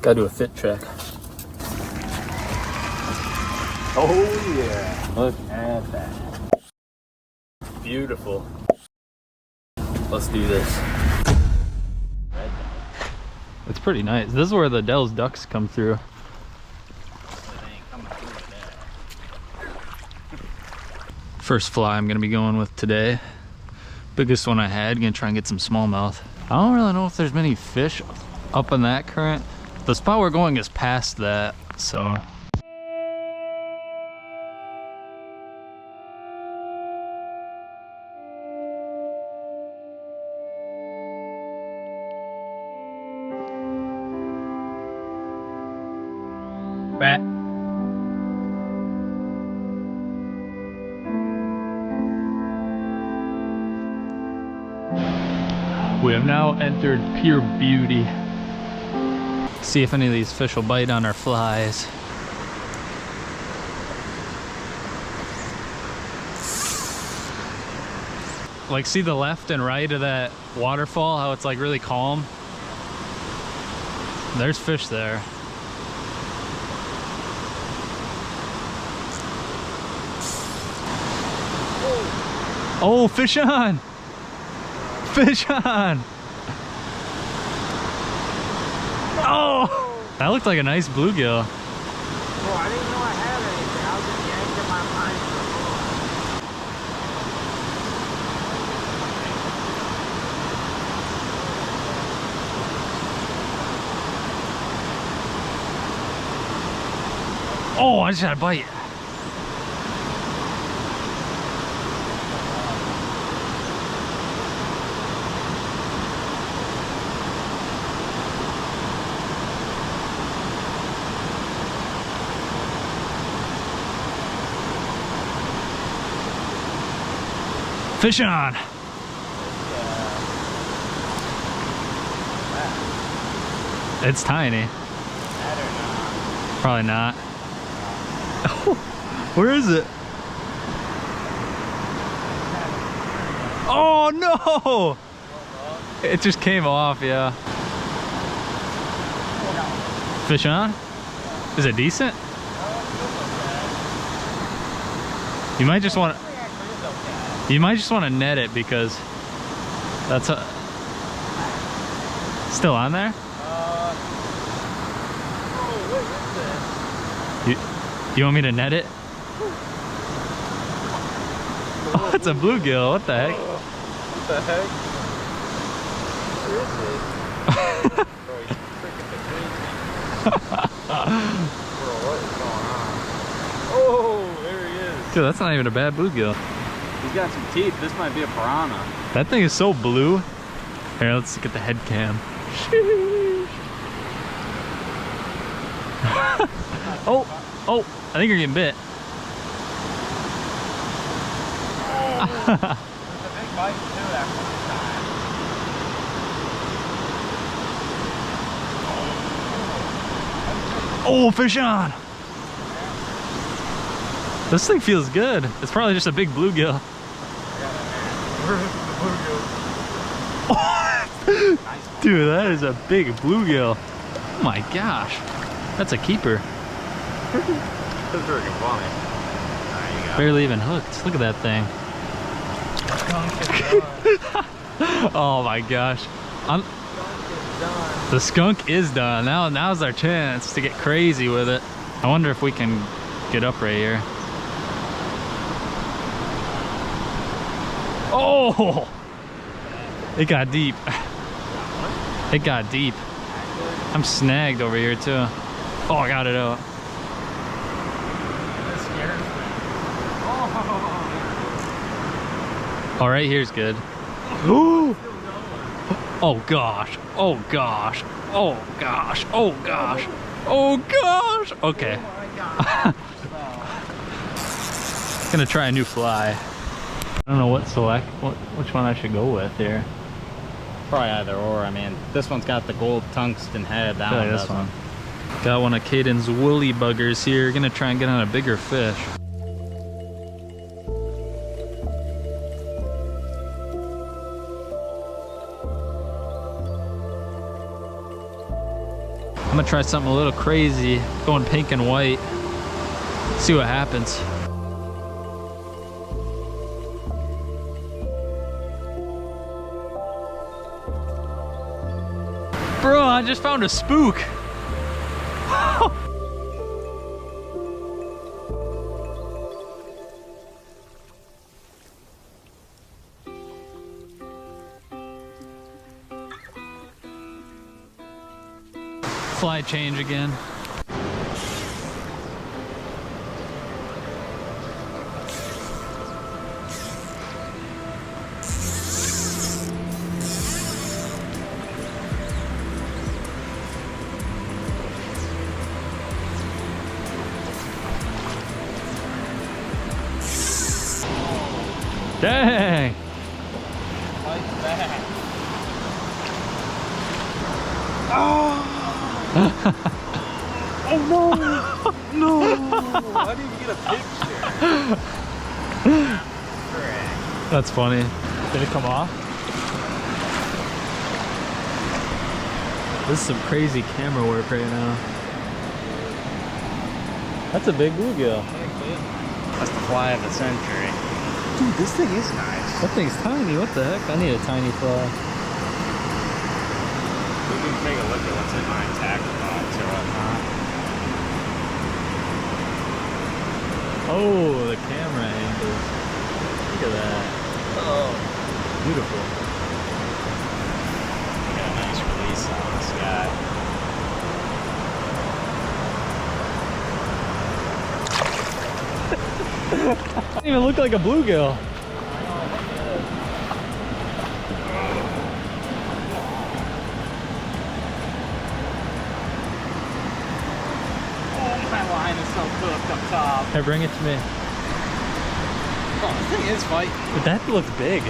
Gotta do a fit check. Oh yeah, look at that. Beautiful. Let's do this. It's pretty nice. This is where the Dell's ducks come through. First fly I'm gonna be going with today. Biggest one I had. Gonna try and get some smallmouth. I don't really know if there's many fish up in that current. The spot we're going is past that, so. Bat. We have now entered pure beauty. See if any of these fish will bite on our flies. Like, see the left and right of that waterfall, how it's like really calm? There's fish there. Oh, fish on! Fish on! Oh! That looked like a nice bluegill. Oh, I didn't know I had anything. I was just yanking my mind for Oh, I just had a bite. Fish on. It's tiny. Probably not. Where is it? Oh no! It just came off, yeah. Fish on? Is it decent? You might just want to. You might just want to net it because that's a still on there. You want me to net it? Oh, it's a bluegill. What the heck? What the heck? Where is it? Bro, he's freaking between me. Bro, what is going on? Oh, there he is. Dude, that's not even a bad bluegill. He's got some teeth. This might be a piranha. That thing is so blue. Here, let's get the head cam. Oh, oh, I think you're getting bit. Oh, there's a big bite too that first time. Oh, fish on. This thing feels good. It's probably just a big bluegill. Dude, that is a big bluegill. Oh my gosh. That's a keeper. That's freaking funny. There you go. Barely even hooked. Look at that thing. Oh my gosh. The skunk is done. Now's our chance to get crazy with it. I wonder if we can get up right here. Oh! It got deep. It got deep. I'm snagged over here too. Oh, I got it out. That scares me. All right, here's good. Ooh. Oh gosh. Oh gosh. Oh gosh. Oh gosh. Oh gosh. Okay. Gonna try a new fly. I don't know what which one I should go with here. Probably either or. I mean, this one's got the gold tungsten head. That one this one. Got one of Kaden's woolly buggers here. Gonna try and get on a bigger fish. I'm I'm gonna try something a little crazy, going pink and white. See what happens. Bro, I just found a spook. Fly change again. Dang! Like that. Oh! Oh no! No! I didn't get a picture. That's funny. Did it come off? This is some crazy camera work right now. That's a big bluegill. That's the fly of the century. Dude, this thing is nice. That thing's tiny. What the heck? I need a tiny fly. We can take a look at what's in my tackle box or whatnot. Oh, the camera angles. Look at that. Oh, beautiful. Got a nice release on this guy. Doesn't even look like a bluegill. Oh, my line is so cooked up top. Hey, bring it to me. Oh, this thing is fighting. But that looks big.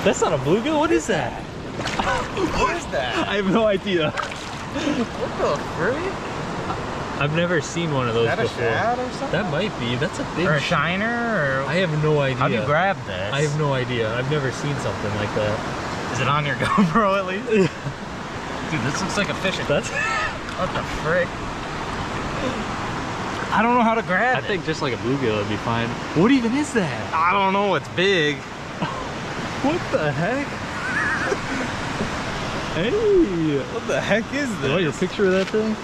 That's not a bluegill. What is that? What is that? I have no idea. What the frick? I've never seen one of those Is that before. a shad or something? That might be. That's a big Or a shiner? Or I have no idea. how do you grab this? I have no idea. I've never seen something like that. Is it on your GoPro at least? Dude, this looks like a fishing. That's. What the frick? I don't know how to grab I it. think just like a bluegill would be fine. What even is that? I don't know. It's big. What the heck? Hey! What the heck is this? Oh, your picture of that thing?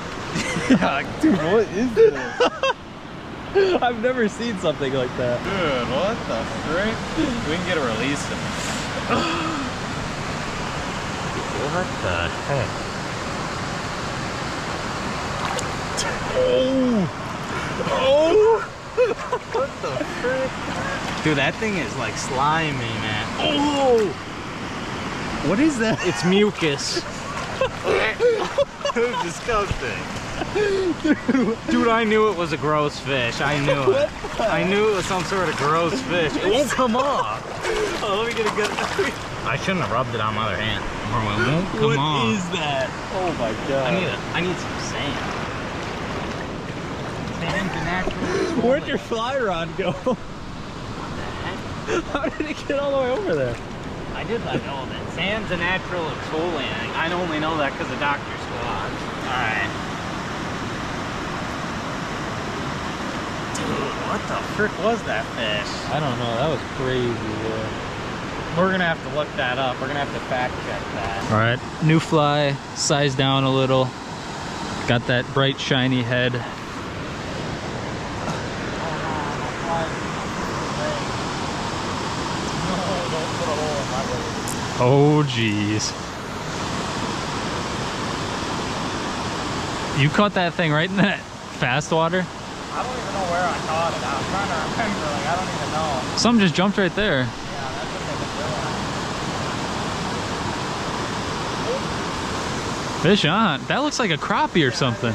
Yeah, dude, what is this? I've never seen something like that. Dude, what the frick? We can get a release of it. What the heck? Oh! Oh! What the frick? Dude, that thing is like slimy, man. Oh! What is that? It's mucus. It's disgusting. Dude, I knew it was a gross fish. I knew it. I knew it was some sort of gross fish. It won't come off. Oh, let me get a good. I shouldn't have rubbed it on my other hand. Or it won't come off. What is that? Oh my god. I need some sand. Sand's a natural. Where'd your fly rod go? How did it get all the way over there? I know that. Sand's a natural exfoliant. I only know that because of Dr. Squatch. Alright. Dude, what the frick was that fish? I don't know. That was crazy. Yeah. We're going to have to look that up. We're going to have to fact check that. All right, new fly, size down a little. Got that bright, shiny head. Oh, geez. You caught that thing right in that fast water? I don't even know where I caught it. I was trying to remember. Like, I don't even know. Some just jumped right there. Yeah, that's what they've been doing. Fish on. That looks like a crappie or something.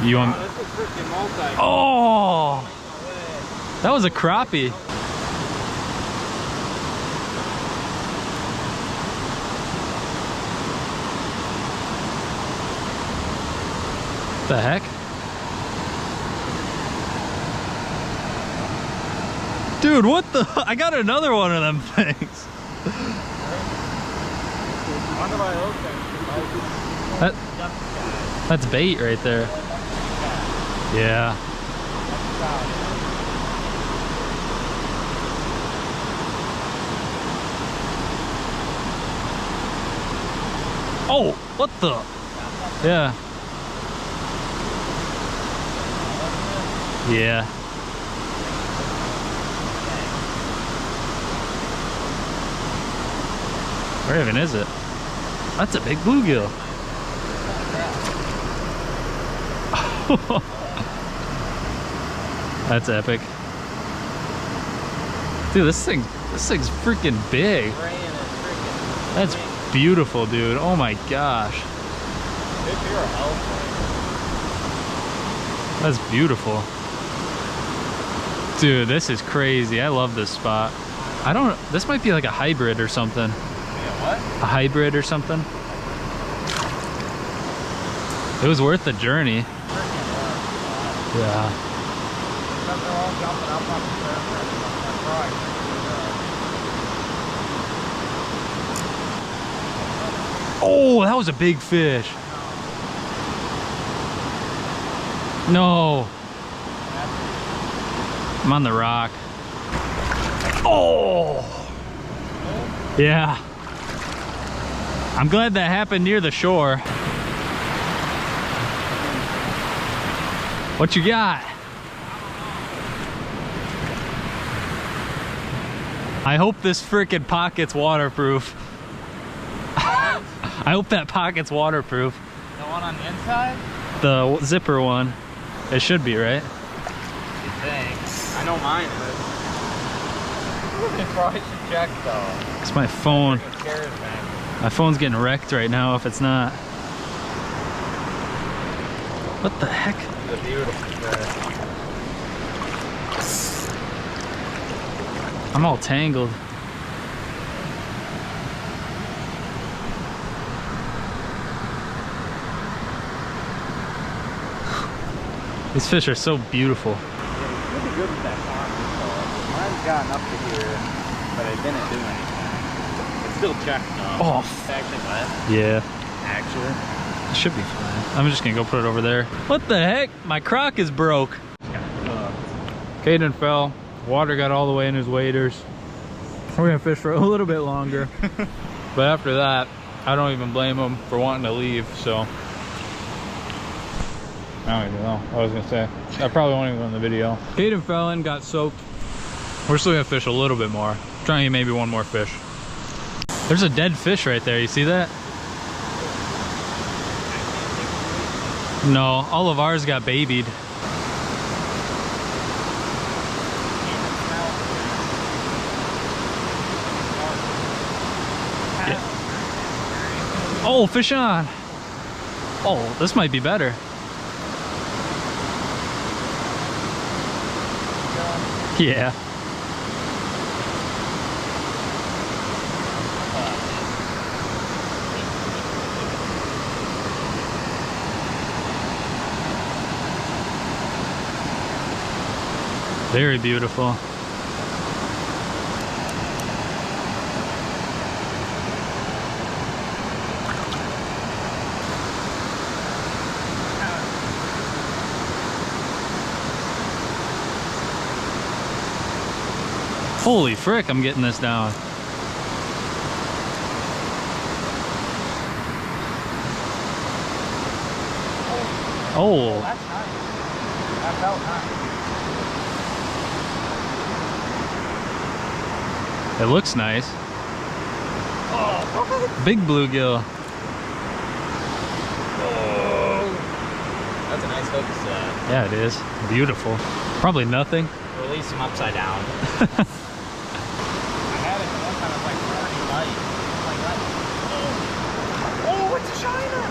You want? That's a freaking multi. Oh! That was a crappie. The heck? Dude, what the? I got another one of them things. Wonder why those things. That's bait right there. Yeah. Oh, what the? Yeah. Yeah. Where even is it? That's a big bluegill. That's epic. Dude, this thing's freaking big. That's beautiful, dude. Oh my gosh. That's beautiful. Dude, this is crazy. I love this spot. This might be like a hybrid or something. What? A hybrid or something. It was worth the journey. Yeah. Oh, that was a big fish. No. I'm on the rock. Oh. Yeah. I'm glad that happened near the shore. What you got? I hope this frickin' pocket's waterproof. I hope that pocket's waterproof. The one on the inside? The zipper one. It should be, right? You think? I know mine is. You probably should check though. It's my phone. My phone's getting wrecked right now if it's not. What the heck? It's a beautiful fish. I'm all tangled. These fish are so beautiful. Yeah, it's really good with that pond. Mine's gotten up to here, but I didn't do anything. It's still checked though. Oh. It's actually wet. Yeah. Actually. It should be fine. I'm just gonna go put it over there. What the heck? My crock is broke. Kaden fell. Water got all the way in his waders. We're gonna fish for a little bit longer. But after that, I don't even blame him for wanting to leave, so. I don't even know what I was gonna say. I probably won't even go in the video. Kaden fell in, got soaked. We're still gonna fish a little bit more. Trying to get maybe one more fish. There's a dead fish right there, you see that? No, all of ours got babied. Yeah. Oh, fish on. Oh, this might be better. Yeah. Very beautiful. Holy frick, I'm getting this down. Oh. That's nice. That felt nice. It looks nice. Oh. Big bluegill. Oh. That's a nice hook set. Yeah, it is. Beautiful. Probably nothing. Release him upside down. I had it one time, it was like pretty light. Like that. Oh, it's a shiner!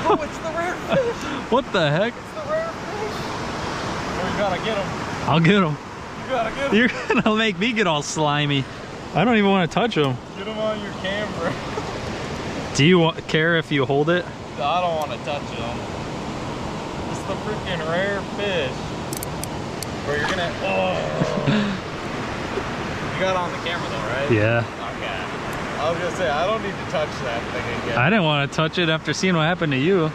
Oh, it's the rare fish! What the heck? It's the rare fish! Oh, you gotta get him. I'll get him. You gotta get him. You're gonna make me get all slimy. I don't even want to touch him. Get him on your camera. Do you care if you hold it? I don't want to touch him. It's the freaking rare fish. Where you're gonna, oh. You got it on the camera though, right? Yeah. Okay. I was gonna say, I don't need to touch that thing again. I didn't want to touch it after seeing what happened to you.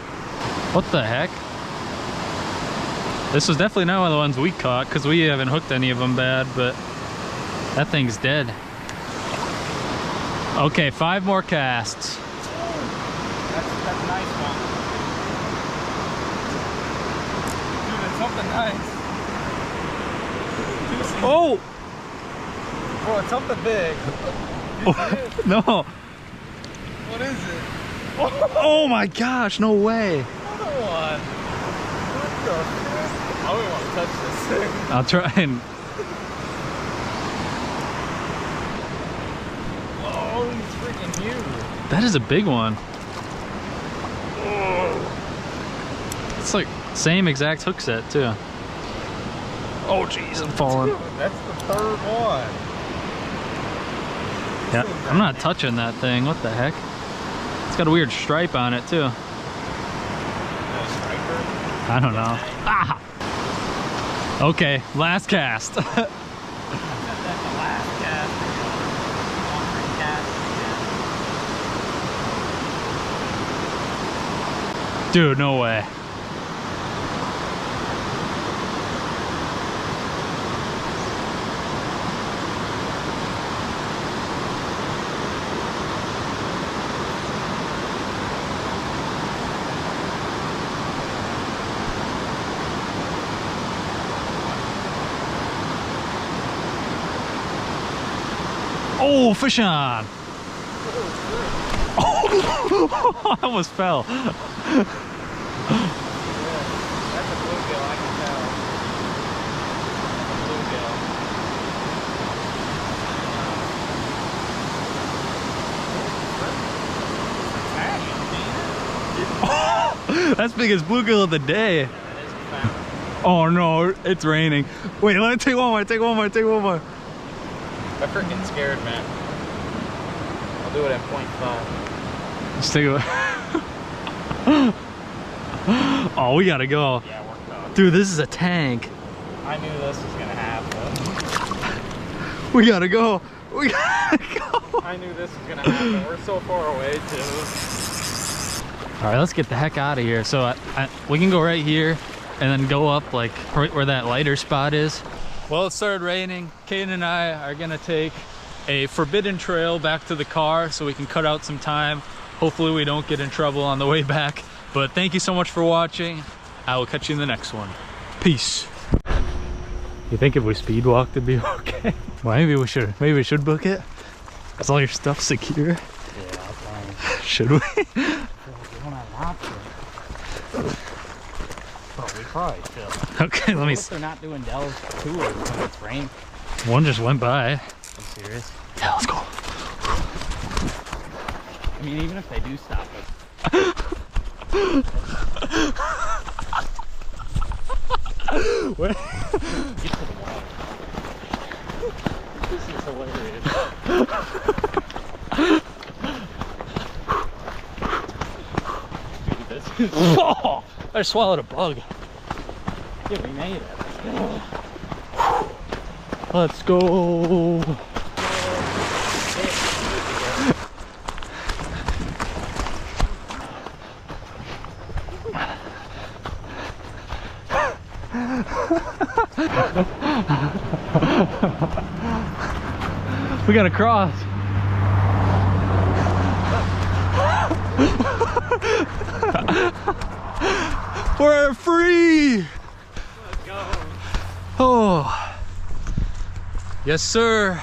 What the heck? This was definitely not one of the ones we caught because we haven't hooked any of them bad, but that thing's dead. Okay, 5 more casts. That's a nice one. Dude, it's something nice. Juicy. Oh! Bro, it's something big. Oh, no. What is it? Oh my gosh, no way. Another one. What the heck? I don't want to touch this thing. I'll try and... Oh, he's freaking huge. That is a big one. It's like same exact hook set too. Oh jeez, I'm falling. Dude, that's the 3rd one. Yeah, I'm not touching that thing. What the heck? It's got a weird stripe on it too. I don't know. Ah! Okay, last cast. Dude, no way. Oh, fish on! Oh, I almost fell. That's a bluegill, I can tell. Bluegill. That's biggest bluegill of the day. Oh no, it's raining. Wait, let me take one more, take one more, take one more. I'm freaking scared, man. I'll do it at 0.5. Let's take a... Oh, we gotta go. Yeah, we're done. Dude, this is a tank. I knew this was gonna happen. We gotta go. We gotta go. I knew this was gonna happen. We're so far away, too. All right, let's get the heck out of here. So we can go right here and then go up like right where that lighter spot is. Well, it started raining. Kaden and I are gonna take a forbidden trail back to the car so we can cut out some time. Hopefully we don't get in trouble on the way back. But thank you so much for watching. I will catch you in the next one. Peace. You think if we speed walked it'd be okay? Well, maybe we should book it. Is all your stuff secure? Yeah, I'll try. Should we? We don't have an option. But we probably should. Okay, let me What if they're not doing Dell's tours when it's raining? One just went by. Are you serious? Yeah, let's go. I mean, even if they do stop it. Where? Get to the water. This is hilarious. Dude, this is... Oh, I swallowed a bug. Yeah, we made it. Let's go. We gotta cross. We're free. Let's go. Oh, yes, sir.